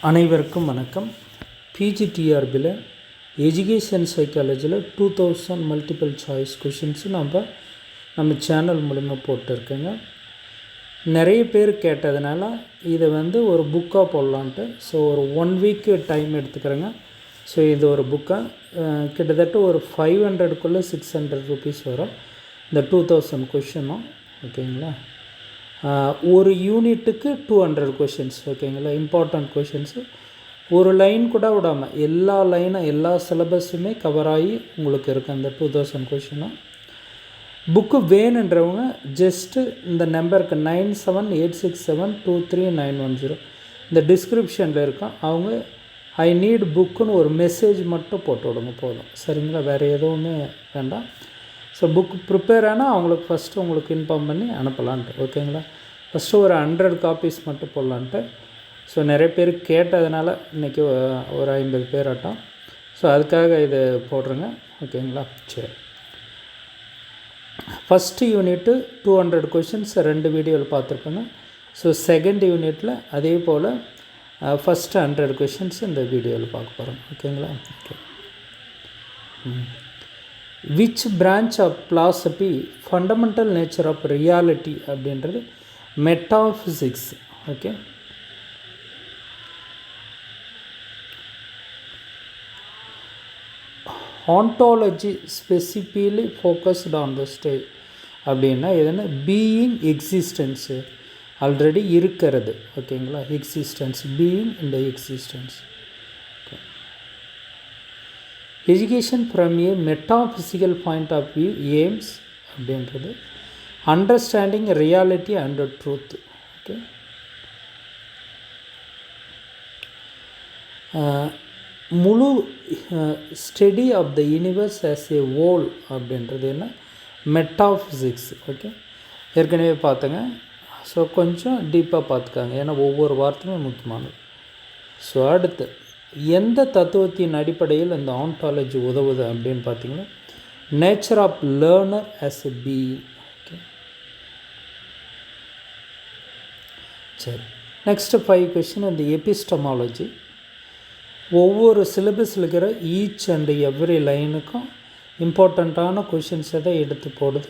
அனைவருக்கும் வணக்கம். பிஜி டிஆர்பியில் எஜுகேஷன் சைக்காலஜியில் 2000 மல்டிபிள் சாய்ஸ் கொஷின்ஸு நம்ம சேனல் மூலிமா போட்டிருக்கேங்க. நிறைய பேர் கேட்டதுனால இதை ஒரு புக்காக போடலான்ட்டு ஒரு 1 வீக்கு டைம் எடுத்துக்கிறேங்க. இது ஒரு புக்காக கிட்டத்தட்ட ஒரு 500க்குள்ளே 600 rupees வரும் இந்த 2000 கொஷினும். ஓகேங்களா, ஒரு யூனிட்டுக்கு 200 கொஷின்ஸ். ஓகேங்களா, இம்பார்ட்டண்ட் கொஷின்ஸு ஒரு லைன் கூட விடாமல் எல்லா லைனும் எல்லா சிலபஸுமே கவர் ஆகி உங்களுக்கு இருக்குது அந்த 2000 கொஷினும். புக்கு வேணுன்றவங்க ஜஸ்ட்டு இந்த நம்பருக்கு 9786723910 இந்த டிஸ்கிரிப்ஷனில் இருக்கும். அவங்க ஐ நீட் புக்குன்னு ஒரு மெசேஜ் மட்டும் போட்டு விடுங்க போதும். சரிங்களா, வேறு எதுவுமே வேண்டாம். புக்கு ப்ரிப்பேர் ஆனால் அவங்களுக்கு ஃபஸ்ட்டு உங்களுக்கு இன்ஃபார்ம் பண்ணி அனுப்பலான்ட்டு. ஓகேங்களா, ஃபஸ்ட்டு ஒரு 100 காப்பீஸ் மட்டும் போடலான்ட்டு. நிறைய பேர் கேட்டதுனால இன்றைக்கி ஒரு 50 பேர் ஆட்டோம். அதுக்காக இது போடுறேங்க. ஓகேங்களா, சரி. ஃபஸ்ட்டு யூனிட்டு 200 கொஷின்ஸ் 2 வீடியோவில் பார்த்துருப்பேங்க. செகண்ட் யூனிட்டில் அதே போல் ஃபஸ்ட்டு 100 கொஷின்ஸ் இந்த வீடியோவில் பார்க்க போகிறோம். ஓகேங்களா, okay. Which branch of philosophy fundamental nature of reality அப்படின்றது metaphysics. Okay, ontology specifically focused on the state அப்படின்னா எதுனா பீயிங் எக்ஸிஸ்டன்ஸு ஆல்ரெடி இருக்கிறது. ஓகேங்களா, எக்ஸிஸ்டன்ஸ், பீயிங் இந்த existence. Education from a metaphysical point of view aims அப்படின்றது understanding reality and truth. Okay, முழு study of the universe as a whole அப்படின்றது என்ன metaphysics. Okay, ஏற்கனவே பார்த்துங்க. கொஞ்சம் டீப்பாக பார்த்துக்காங்க, ஏன்னா ஒவ்வொரு வார்த்தையுமே முக்கியமானது. அடுத்து எந்த தத்துவத்தின் அடிப்படையில் இந்த ஆண்டாலஜி உதவுது அப்படின்னு பார்த்தீங்கன்னா nature of learner as a being. Okay, சரி. நெக்ஸ்ட்டு 5 கொஷின் இந்த எபிஸ்டமாலஜி. ஒவ்வொரு சிலபஸில் இருக்கிற ஈச் அண்ட் எவ்ரி லைனுக்கும் இம்பார்ட்டண்ட்டான கொஷின்ஸை தான் எடுத்து போடுது.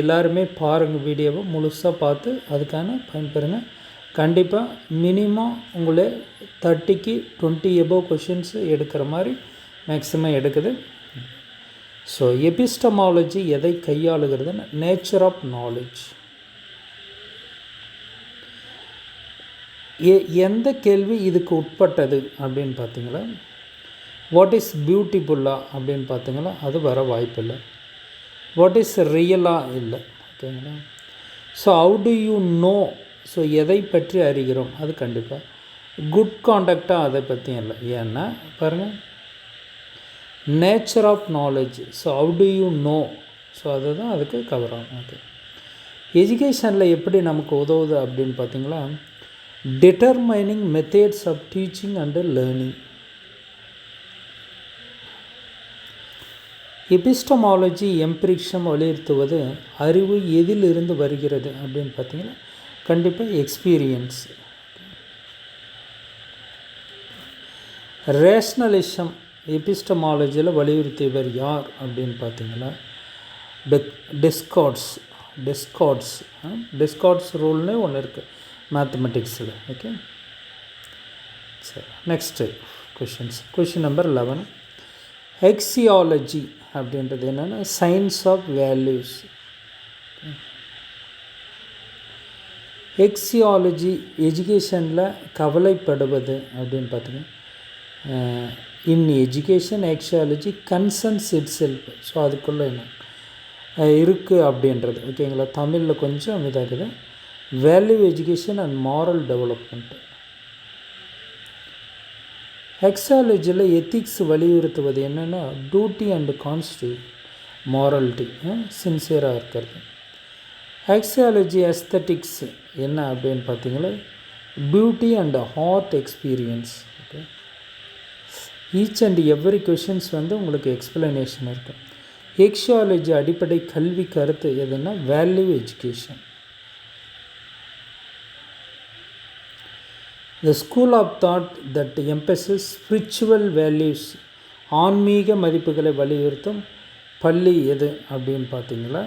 எல்லாருமே பாருங்கள், வீடியோவை முழுசாக பார்த்து அதுக்கான பயன்பெறுங்க. கண்டிப்பாக மினிமம் உங்களே 30க்கு 20 எபோவ் கொஷின்ஸு எடுக்கிற மாதிரி மேக்ஸிமம் எடுக்குது. எபிஸ்டமாலஜி எதை கையாளுகிறதுன்னு நேச்சர் ஆஃப் நாலேஜ். எந்த கேள்வி இதுக்கு உட்பட்டது அப்படின்னு பார்த்தீங்களா, வாட் இஸ் பியூட்டிஃபுல்லாக அப்படின்னு பார்த்தீங்களா, அது வர வாய்ப்பில்லை. வாட் இஸ் ரியலாக இல்லை. ஓகேங்களா, ஹவு டு யூ நோ, எதை பற்றி அறிகிறோம், அது கண்டிப்பாக. குட் காண்டக்டாக அதை பற்றியும் இல்லை. ஏன்னா பாருங்கள், nature of knowledge, how do you know, அதுதான் அதுக்கு கவர் ஆகும். ஓகே, எஜுகேஷனில் எப்படி நமக்கு உதவுது அப்படின்னு பார்த்தீங்களா, determining methods of teaching and learning. Epistemology empiricism வலியுறுத்துவது அறிவு எதிலிருந்து வருகிறது அப்படின்னு பார்த்தீங்கன்னா கண்டிப்பாக எக்ஸ்பீரியன்ஸ். ரேஷ்னலிசம் எபிஸ்டமாலஜியில் வலியுறுத்தியவர் யார் அப்படின்னு பார்த்தீங்கன்னா டெஸ்கார்ட்ஸ் ரூல்னு ஒன்று இருக்குது மேத்தமெட்டிக்ஸில். ஓகே, சரி. Next question number 11. ஆக்சியாலஜி அப்படின்றது என்னென்னா சயின்ஸ் ஆஃப் வேல்யூஸ். ஆக்சியாலஜி எஜுகேஷனில் கவலைப்படுவது அப்படின்னு பார்த்தீங்கன்னா in education axiology concerns itself. அதுக்குள்ளே என்ன இருக்குது அப்படின்றது. ஓகேங்களா, தமிழில் கொஞ்சம் இதாகுது. Value education and moral development. ஆக்சியாலஜியில் எத்திக்ஸ் வலியுறுத்துவது என்னென்னா டியூட்டி அண்ட் கான்ஸ்டியூட் மாரலிட்டி, சின்சியராக இருக்கிறது. ஆக்சியாலஜி எஸ்தட்டிக்ஸ் என்ன அப்படின்னு பார்த்தீங்கன்னா beauty and heart experience. Okay, each and every questions உங்களுக்கு எக்ஸ்பிளனேஷன் இருக்குது. ஆக்சியாலஜி அடிப்படை கல்வி கருத்து எதுன்னா value education. The school of thought that emphasizes spiritual values, ஆன்மீக மதிப்புகளை வலியுறுத்தும் பள்ளி எது அப்படின்னு பார்த்தீங்களா,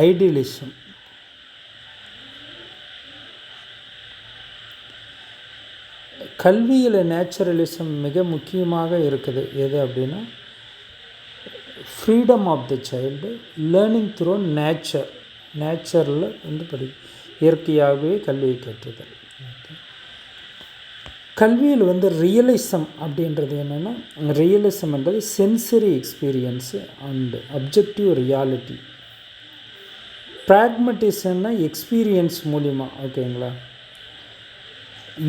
ஐடியலிசம். கல்வியில் நேச்சுரலிசம் மிக முக்கியமாக இருக்குது. எது அப்படின்னா freedom of the child, learning through நேச்சரில் வந்து இயற்கையாகவே கல்வியை கற்றுதல். கல்வியில் வந்து ரியலிசம் அப்படின்றது என்னென்னா, ரியலிசம்ன்றது sensory experience and objective reality. ப்ராக்மட்டிசம்னா எக்ஸ்பீரியன்ஸ் மூலிமா, ஓகேங்களா,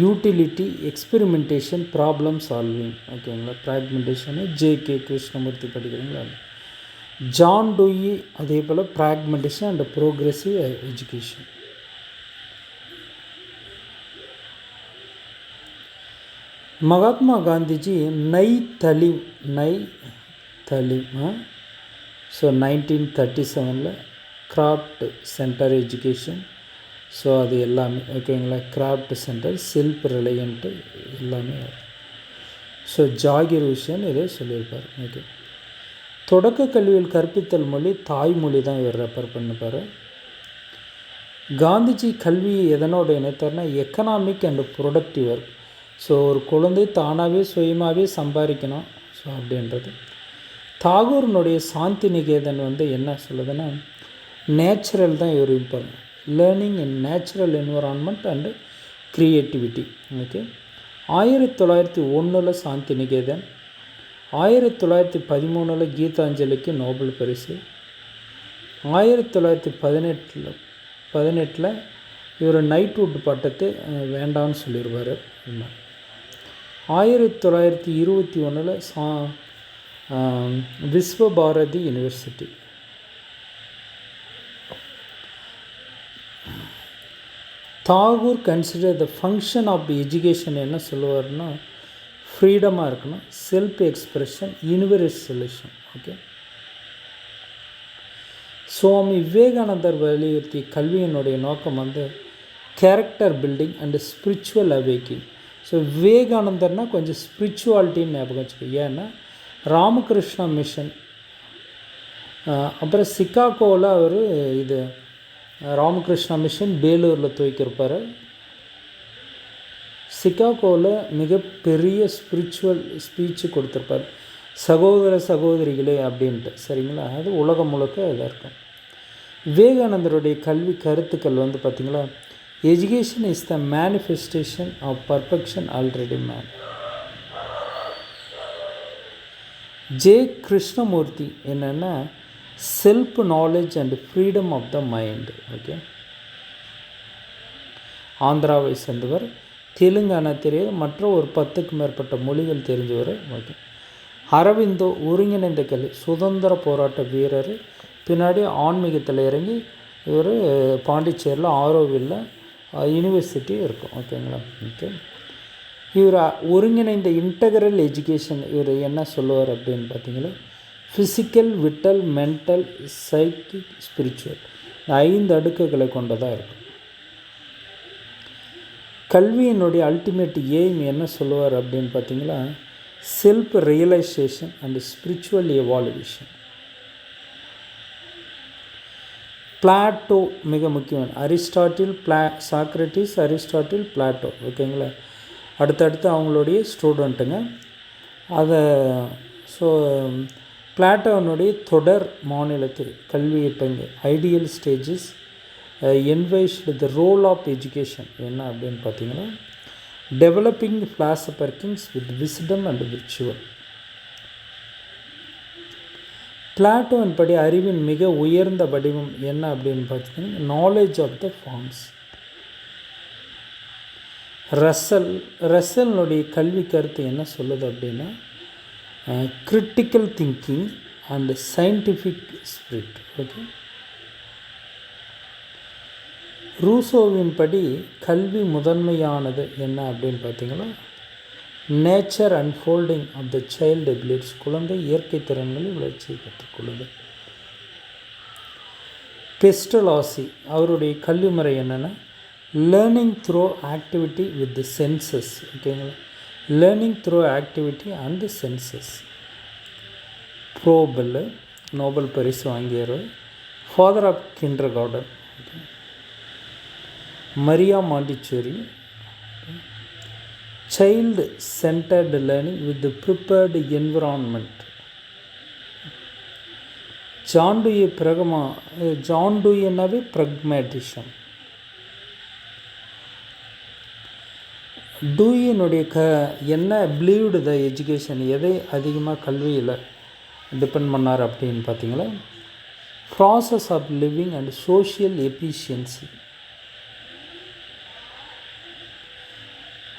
யூட்டிலிட்டி, எக்ஸ்பெரிமெண்டேஷன், ப்ராப்ளம் சால்விங், ஓகேங்களா. ப்ராக்மெண்டேஷனு ஜே.கே. கிருஷ்ணமூர்த்தி படிக்கிறீங்களா, ஜான் டூயி. அதே போல் ப்ராக்மெண்டேஷன் and progressive education. Mahatma Gandhiji Nai Talim so 1937 craft centre education. So அது எல்லாமே, ஓகேங்களா, கிராஃப்ட் சென்டர், செல்ஃப் ரிலையன்ட்டு எல்லாமே. ஸோ ஜாகிர் ஹுசேன் இதை சொல்லியிருப்பார். ஓகே, தொடக்க கல்வியில் கற்பித்தல் மொழி தாய்மொழி தான் இவர் ரெஃபர் பண்ணிப்பார். காந்திஜி கல்வியை எதனோட இணைத்தார்னா economic and productive work. So ஒரு குழந்தை தானாகவே சுயமாகவே சம்பாதிக்கணும். ஸோ அப்படின்றது. தாகூர்னுடைய சாந்தி நிகேதன் வந்து என்ன சொல்லுதுன்னா, நேச்சுரல் தான் இவர் important, learning in natural environment and creativity. Okay, 1901 Shanti Niketan, 1913 கீதாஞ்சலிக்கு நோபல் பரிசு, 1918 இவர் நைட்வுட் பட்டத்தை வேண்டான்னு சொல்லிடுவார். 1921 Visvabharati university. Tagore consider the function of education என்ன சொல்லுவார்னா, ஃப்ரீடமாக இருக்கணும், self expression, universalism. Okay, Swami Vivekananda வலியுறுத்திய கல்வியினுடைய நோக்கம் வந்து character building and spiritual awakening. So விவேகானந்தர்னால் கொஞ்சம் ஸ்பிரிச்சுவாலிட்டின்னு ஞாபகம் வச்சுக்கோ. ஏன்னா ராமகிருஷ்ணா மிஷன், அப்புறம் சிகாகோவில் அவர் இது ராமகிருஷ்ணா மிஷன் பேலூரில் துவக்கியிருப்பார். சிகாகோவில் மிகப்பெரிய ஸ்பிரிச்சுவல் ஸ்பீச்சு கொடுத்துருப்பார், சகோதர சகோதரிகளே அப்படின்ட்டு. சரிங்களா, அது உலகம் முழுக்க இதாக இருக்கும். விவேகானந்தருடைய கல்வி கருத்துக்கள் வந்து பார்த்திங்களா, education is the manifestation of perfection already man. J. Krishnamurti என்னென்னா self knowledge and freedom of the mind. Okay, ஆந்திராவை சேர்ந்தவர், தெலுங்கானா தெரியாது, மற்ற ஒரு 10க்கும் மேற்பட்ட மொழிகள் தெரிஞ்சவர். ஓகே, அரவிந்தோ ஒருங்கிணைந்த கல்வி, சுதந்திர போராட்ட வீரர், பின்னாடி ஆன்மீகத்தில் இறங்கி இவர் பாண்டிச்சேரியில் ஆரோவில்ல யூனிவர்சிட்டி இருக்கும். ஓகேங்களா. ஓகே, இவர் ஒருங்கிணைந்த இன்டகரல் எஜுகேஷன் இவர் என்ன சொல்லுவார் அப்படின்னு பார்த்தீங்கன்னா, physical, vital, mental, psychic, spiritual, 5 அடுக்குகளை கொண்டதாக இருக்கும். கல்வியினுடைய அல்டிமேட் எய்ம் என்ன சொல்லுவார் அப்படின்னு பார்த்தீங்கன்னா, self realization and spiritual evolution. Plato மிக முக்கியம், அரிஸ்டாட்டில், சாக்ரட்டிஸ், அரிஸ்டாட்டில், பிளாட்டோ. ஓகேங்களா, அடுத்தடுத்து அவங்களுடைய ஸ்டூடெண்ட்டுங்க. அதை ஸோ பிளாட்டோனுடைய தொடர் மாநிலத்தில் கல்வி பங்கு, ideal stages, envisaged the role of education என்ன அப்படின்னு பார்த்தீங்கன்னா, developing philosopher kings with wisdom and virtual. பிளாட்டோன் படி அறிவின் மிக உயர்ந்த வடிவம் என்ன அப்படின்னு பார்த்தீங்கன்னா, நாலேஜ் ஆஃப் த ஃபார்ம்ஸ். ரசல்னுடைய கல்வி கருத்து என்ன சொல்லுது அப்படின்னா, critical thinking and scientific spirit. Okay, ரூசோவின் படி கல்வி முதன்மையானது என்ன அப்படின்னு பார்த்தீங்கன்னா, nature unfolding of the child abilities, குழந்தை இயற்கை திறன்களை வளர்ச்சியை கற்றுக்கொள்ளுது. பெஸ்டலாசி அவருடைய கல்வி முறை என்னென்னா, learning through activity with senses. ஓகேங்களா, learning through activity and senses. Froebel Nobel பரிசு வாங்கியவர், father of kindergarten. Maria Montessori, child centred learning with prepared environment. John Dewey John டூயினாவே ப்ரக்மேட்டிசம். டூயினுடைய என்ன பிலீவ்டு த எஜுகேஷன், எதை அதிகமாக கல்வியில் டிபெண்ட் பண்ணார் அப்படின்னு பார்த்தீங்களா, process of living and social efficiency.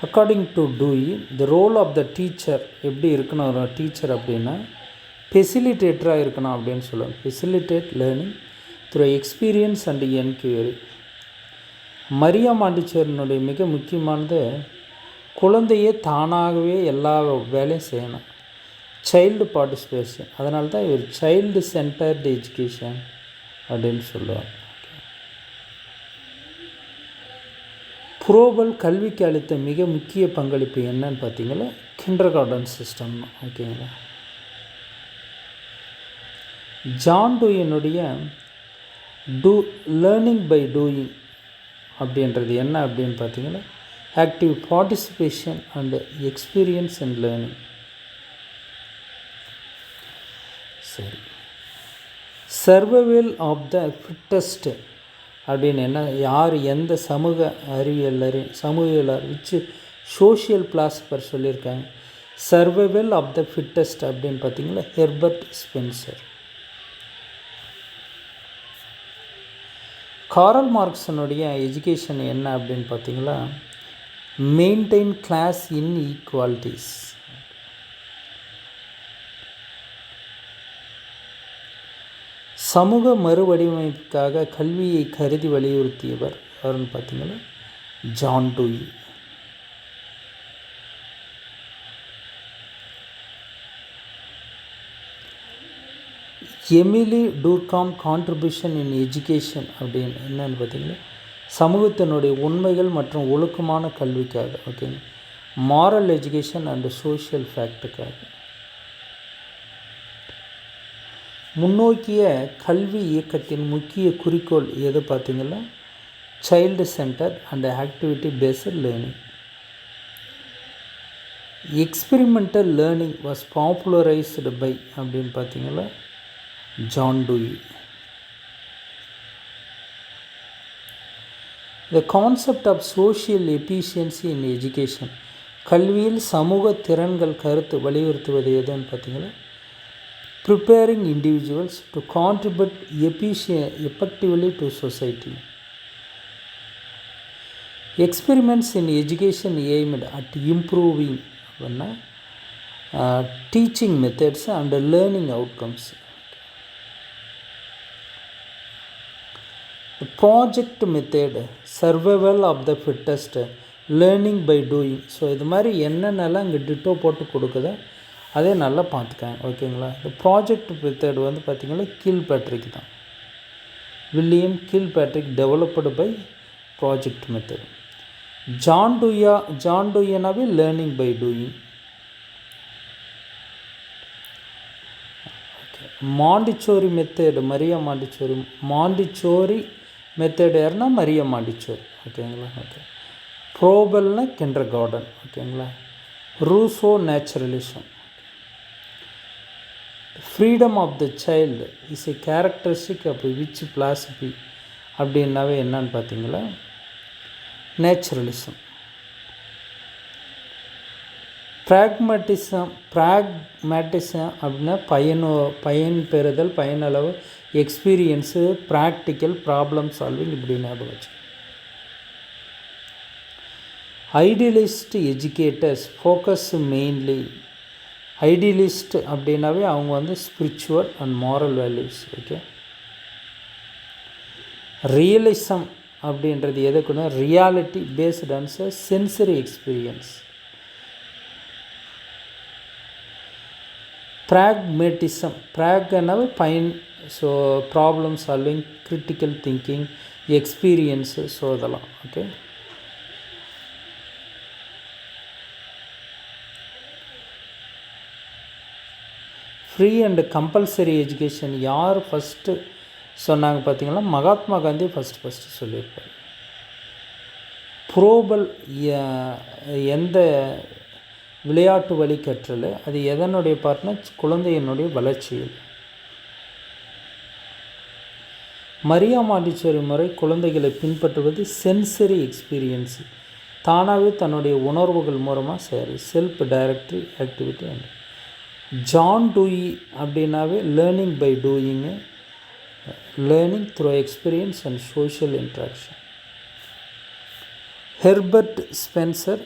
According to Dewey, the role of the teacher எப்படி இருக்கணும், ஒரு டீச்சர் அப்படின்னா ஃபெசிலிட்டேட்டராக இருக்கணும் அப்படின்னு சொல்லுவாங்க. Facilitate learning through experience and enquiry. Maria மாண்டிச்சேரியினுடைய மிக முக்கியமானது குழந்தையே தானாகவே எல்லா வேலையும் செய்யணும், சைல்டு பார்ட்டிசிபேஷன். அதனால தான் இவர் சைல்டு சென்டர்டு எஜுகேஷன் அப்படின்னு சொல்லுவாங்க. ப்ரோபல் கல்விக்கு அளித்த மிக முக்கிய பங்களிப்பு என்னன்னு பார்த்தீங்களா, கிண்டர் கார்டன் சிஸ்டம். ஓகேங்களா, ஜான் டூயினுடைய லேர்னிங் பை டூயிங் அப்படின்றது என்ன அப்படின்னு பார்த்தீங்கன்னா, active participation and experience and learning. சரி, சர்வைவல் ஆஃப் த ஃபிட்டஸ்ட் அப்படின்னு என்ன, யார் எந்த சமூக சமூகவியலார் விச்சு சோஷியல் பிலாசபர் சொல்லியிருக்காங்க. சர்வைவல் ஆஃப் த ஃபிட்டஸ்ட் அப்படின்னு பார்த்தீங்கன்னா ஹெர்பர்ட் ஸ்பென்சர். காரல் மார்க்ஸனுடைய எஜுகேஷன் என்ன அப்படின்னு பார்த்தீங்களா, மெயின்டைன் கிளாஸ் இன்இக்வாலிட்டிஸ். சமூக மறுவடிவமைப்புக்காக கல்வியை கருதி வலியுறுத்தியவர் யாருன்னு பார்த்தீங்கன்னா John Dewey. Emile Durkheim contribution in education அப்படின்னு என்னன்னு பார்த்தீங்கன்னா, சமூகத்தினுடைய உண்மைகள் மற்றும் ஒழுக்கமான கல்விக்காக. ஓகேங்க, மாரல் எஜுகேஷன் அண்டு சோஷியல் ஃபேக்டுக்காக. முன்னோக்கிய கல்வி இயக்கத்தின் முக்கிய குறிக்கோள் எது பார்த்தீங்கன்னா, child centre and activity based learning. Experimental learning was popularised by அப்படின்னு பார்த்தீங்கன்னா John Dewey. The concept of social efficiency in education, கல்வியில் சமூக திறன்கள் கருத்து வலியுறுத்துவது எதுன்னு பார்த்தீங்கன்னா, preparing individuals to contribute effectively to society. Experiments in education aimed at improving teaching methods and learning outcomes. The project method, survival of the fittest, learning by doing. So இது மாதிரி என்னென்னலாம் இங்கே டிட்டோ போட்டு கொடுக்குதோ அதே நல்லா பார்த்துக்காங்க. ஓகேங்களா, இந்த ப்ராஜெக்ட் மெத்தட் வந்து பார்த்திங்கன்னா கீல் பேட்ரிக் தான், William Kilpatrick developed by project method. John டூயினாவே learning by doing. Montessori method, Maria Montessori method யாருன்னா மரியா மாண்டிச்சோரி. ஓகேங்களா, ஓகே. ப்ரோபல்னா கிண்டர் கார்டன். ஓகேங்களா, Rousseau naturalism. Freedom of the child is a characteristic of which philosophy அப்படின்னாவே என்னன்னு பார்த்தீங்களா, naturalism. Pragmatism அப்படின்னா பயன் பெறுதல், பயனளவு, எக்ஸ்பீரியன்ஸு, ப்ராக்டிக்கல், ப்ராப்ளம் சால்விங், இப்படி ஞாபகம் வச்சு. Idealist educators focus mainly. Idealist அப்படின்னாவே அவங்க வந்து spiritual and moral values. Okay. Realism அப்படின்றது எதுக்குன்னா reality based on sensory experience. Pragmatism, ப்ராக்னாவே பயன், so problem solving, critical thinking, experience. So இதெல்லாம் okay. Free and compulsory education யார் ஃபஸ்ட்டு சொன்னாங்க பார்த்தீங்கன்னா, மகாத்மா காந்தி ஃபஸ்ட்டு சொல்லியிருப்பார். ப்ரோபல் எந்த விளையாட்டு வழி கற்றல், அது எதனுடைய பார்ட்னா குழந்தையினுடைய வளர்ச்சியில். மரியா மாண்டிசோரி முறை குழந்தைகளை பின்பற்றுவது சென்சரி எக்ஸ்பீரியன்ஸு, தானாகவே தன்னுடைய உணர்வுகள் மூலமாக செய்கிறது, self directory activity. And John Dewey அப்படின்னாவே learning by doing, learning through experience and social interaction. Herbert Spencer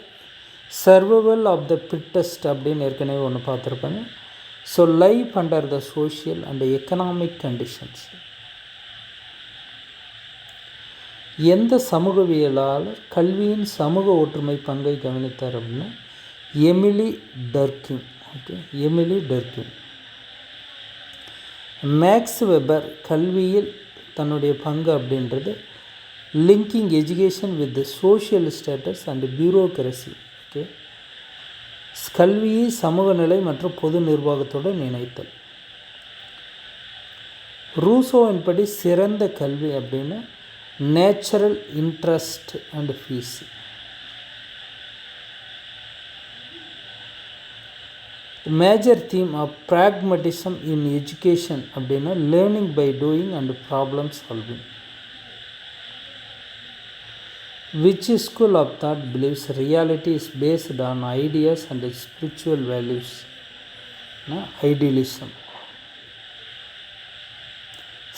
survival of the fittest அப்படின்னு ஏற்கனவே ஒன்று பார்த்துருப்பாங்க. So life under the social and economic conditions. எந்த சமூகவியலாளர் கல்வியின் சமூக ஒற்றுமை பங்கை கவனித்தார் அப்படின்னா Emile Durkheim. Okay, Emile Durkheim. Max Weber கல்வியில் தன்னுடைய பங்கு அப்படின்றது linking education with social status and bureaucracy. Okay, கல்வியை சமூக நிலை மற்றும் பொது நிர்வாகத்துடன் இணைத்தல். ரூசோவின் படி சிறந்த கல்வி அப்படின்னா natural interest and fees. Major theme of pragmatism in education அப்படின்னா learning by doing and problem solving. Which school of thought believes reality is based on ideas and spiritual values? Idealism.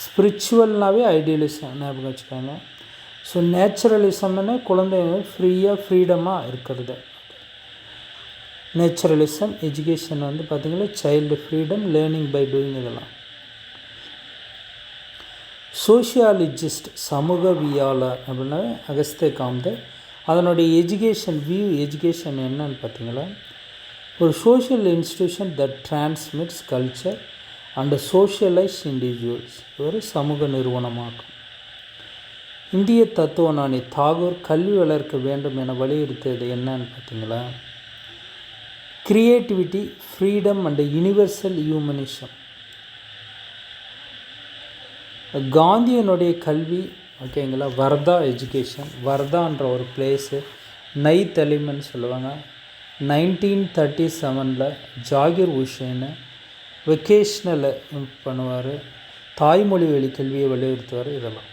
ஸ்பிரிச்சுவல்னாவே ஐடியலிசம் ஞாபகம் வச்சுக்காங்க. So நேச்சுரலிசம்னா குழந்தைங்க ஃப்ரீடமாக இருக்கிறது. Naturalism education வந்து பார்த்திங்கன்னா child freedom, learning by doing இதெல்லாம். Sociologist சமூகவியாளர் அப்படின்னா அகஸ்தே காம்தே. அதனுடைய எஜுகேஷன் என்னன்னு பார்த்தீங்களா, ஒரு social institution that transmits culture and socialise individuals, ஒரு சமூக நிறுவனமாகும். இந்திய தத்துவஞானி தாகூர் கல்வி வளர்க்க வேண்டும் என வலியுறுத்தியது என்னன்னு பார்த்தீங்களா, creativity, freedom and universal humanism. காந்தியனுடைய கல்வி ஓகேங்களா, வர்தா எஜுகேஷன். வர்தான்ற ஒரு பிளேஸு நைத்தலிமன்னு சொல்லுவாங்க. 1937 ஜாகிர் உஷேனு வெக்கேஷ்னலை பண்ணுவார், தாய்மொழி வழி கல்வியை வலியுறுத்துவார். இதெல்லாம்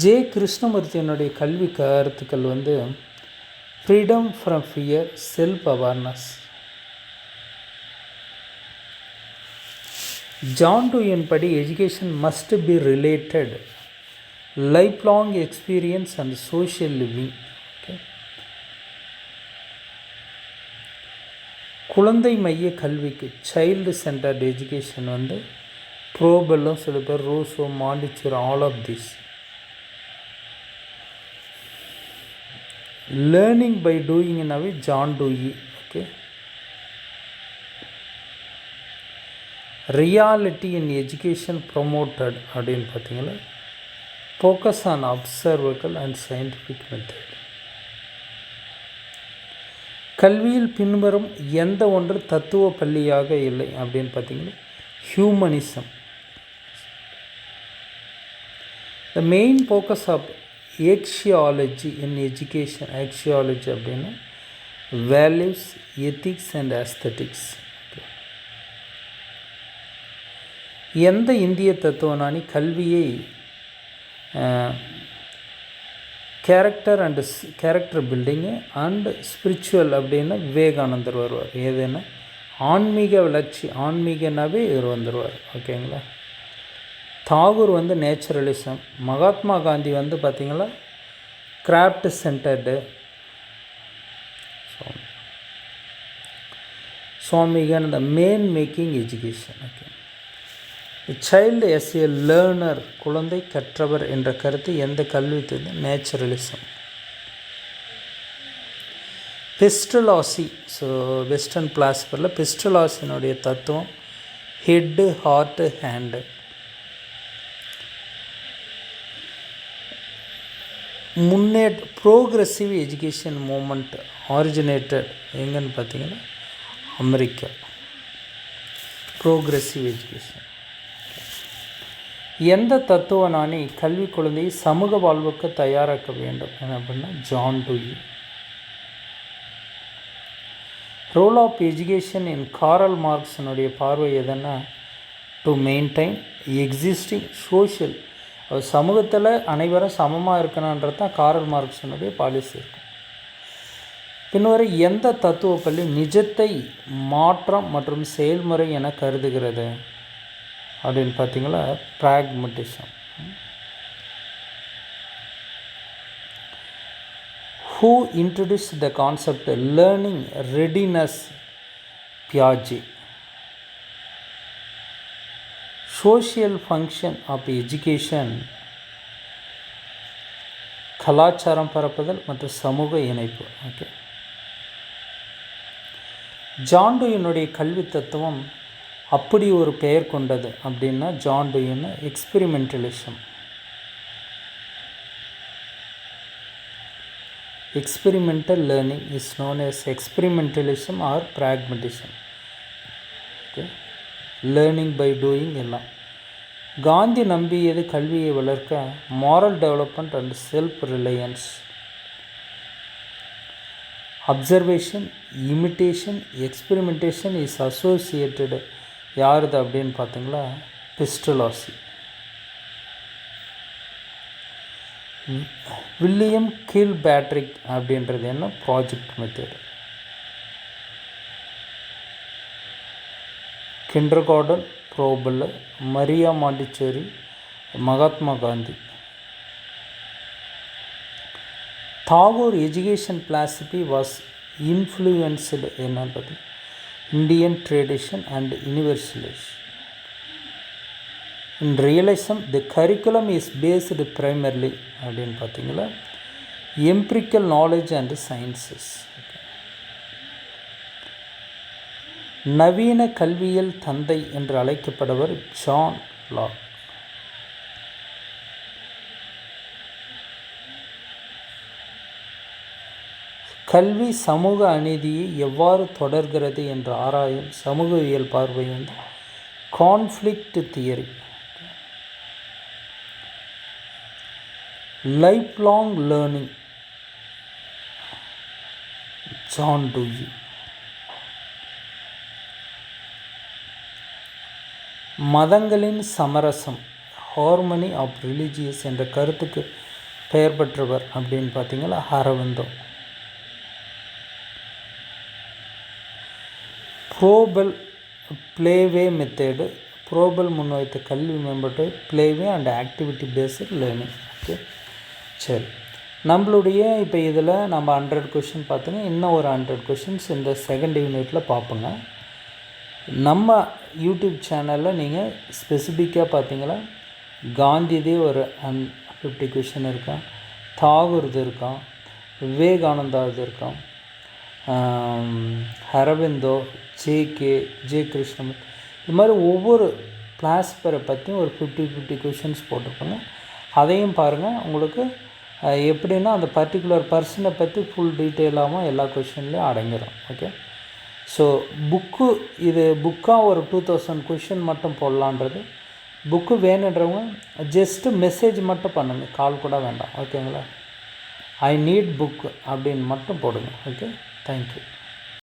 ஜே கிருஷ்ணமூர்த்தியினுடைய கல்வி கருத்துக்கள் வந்து freedom from fear, self awareness. John டூயின் படி education must be related life long experience and social living. Okay, குழந்தை மைய கல்விக்கு சைல்டு சென்டர்டு எஜுகேஷன் வந்து ப்ரோபெல்லும் சில பேர், Rousseau, Montessori, all of this. Learning by டூயிங்னாவே John Dewey. Okay, reality in education promoted அப்படின்னு பார்த்தீங்களா, focus on observable and scientific method. கல்வியில் பின்வரும் எந்த ஒன்று தத்துவ பள்ளியாக இல்லை அப்படின்னு பார்த்தீங்கன்னா humanism. The main focus of axiology in education. Axiology அப்படின்னா வேல்யூஸ், எத்திக்ஸ் அண்ட் அஸ்தட்டிக்ஸ். எந்த இந்திய தத்துவஞானி கல்வியை கேரக்டர் பில்டிங்கு அண்ட் ஸ்பிரிச்சுவல் அப்படின்னா விவேகானந்தர் வருவார். ஏதுன்னா ஆன்மீக வளர்ச்சி, ஆன்மீகனாவே இவர் வந்துடுவார். ஓகேங்களா. தாகூர் வந்து நேச்சுரலிசம். மகாத்மா காந்தி வந்து பார்த்திங்களா craft centred. Swami Vivekananda man making education. Okay, child as a learner, குழந்தை கற்றவர் என்ற கருத்து எந்த கல்வி தந்து நேச்சுரலிசம். பெஸ்டலாசி. ஸோ வெஸ்டர்ன் பிளாஸ்பரில் பெஸ்டலாசினுடைய தத்துவம் head, heart, hand. Progressive education movement originated எங்கன்னு பார்த்தீங்கன்னா அமெரிக்கா. Progressive education. எந்த தத்துவ ஞானி கல்வி குழந்தையை சமூக வாழ்வுக்கு தயாராக்க வேண்டும் என்ன அப்படின்னா John Dewey. Role of education in Karl மார்க்ஸினுடைய பார்வை எதுன்னா டு மெயின்டைன் எக்ஸிஸ்டிங் சோஷியல், சமூகத்தில் அனைவரும் சமமாக இருக்கணுன்றது தான் காரல் மார்க்ஸினுடைய பாலிசி இருக்கும். பின்வரை எந்த தத்துவ பள்ளி நிஜத்தை மாற்றம் மற்றும் செயல்முறை என கருதுகிறது அப்படின்னு பார்த்தீங்களா பிராக்மட்டிசம். Who introduced the concept learning readiness? Piaget. Social function of education கலாச்சாரம் பரப்புதல் மற்றும் சமூக இணைப்பு. ஓகே, ஜான் டூயினுடைய கல்வி தத்துவம் அப்படி ஒரு பெயர் கொண்டது அப்படின்னா ஜான் டூயின் experimentalism. Experimental learning is known as experimentalism or pragmatism. Okay, learning by doing எல்லாம். காந்தி நம்பியது கல்வியை வளர்க்க moral development and self reliance. Observation, imitation, experimentation is associated யாருது அப்படின்னு பார்த்தீங்களா பிஸ்டலாசி. வில்லியம் கில்பேட்ரிக் அப்படின்றது என்ன project method. Kindergarten Froebel, Maria Montessori, Mahatma Gandhi. Tagore education philosophy was influenced என்னன்றது Indian tradition and universalist. In realism, the curriculum is based primarily அப்படின்னு பார்த்தீங்களா empirical knowledge and sciences. நவீன கல்வியல் தந்தை என்று அழைக்கப்படுவர் ஜான் லாக். கல்வி சமூக அநீதியை எவ்வாறு தொடர்கிறது என்று ஆராயும் சமூகவியல் பார்வை வந்து conflict theory. Life long learning John Dewey. மதங்களின் சமரசம் ஹார்மனி ஆஃப் ரிலீஜியஸ் என்ற கருத்துக்கு பெயர் பெற்றவர் அப்படின்னு பார்த்தீங்கன்னா அரவிந்தோ. ப்ரோபல் பிளேவே மெத்தேடு, ப்ரோபல் முன்வைத்த கல்வி மேம்பட்டு play way and activity based learning. Okay, சரி, நம்மளுடைய இப்போ இதில் நம்ம 100 கொஷின் பார்த்துங்க, இன்னும் ஒரு 100 கொஷின்ஸ் இந்த செகண்ட் யூனிட்டில் பார்ப்போங்க. நம்ம யூடியூப் சேனலில் நீங்கள் ஸ்பெசிஃபிக்காக பார்த்தீங்கன்னா காந்திதே ஒரு 50 கொஷின் இருக்கான், தாகூர்து இருக்கான், விவேகானந்தாது இருக்கான், அரவிந்தோ, ஜே கிருஷ்ணன், இது மாதிரி ஒவ்வொரு பிளாஸ்பரை பற்றியும் ஒரு 50 கொஷின்ஸ் போட்டிருப்பாங்க. அதையும் பாருங்கள். உங்களுக்கு எப்படின்னா அந்த பர்டிகுலர் பர்சனை பற்றி ஃபுல் டீட்டெயிலாகவும் எல்லா கொஷின்லேயும் அடங்கிடும். ஓகே, ஸோ இது புக்காக ஒரு 2000 கொஷின் மட்டும் போடலான்றது. புக்கு வேணுன்றவங்க ஜஸ்ட்டு மெசேஜ் மட்டும் பண்ணுங்கள், கால் கூட வேண்டாம். ஓகேங்களா, ஐ நீட் புக் அப்படின்னு மட்டும் போடுங்க. Okay, thank you.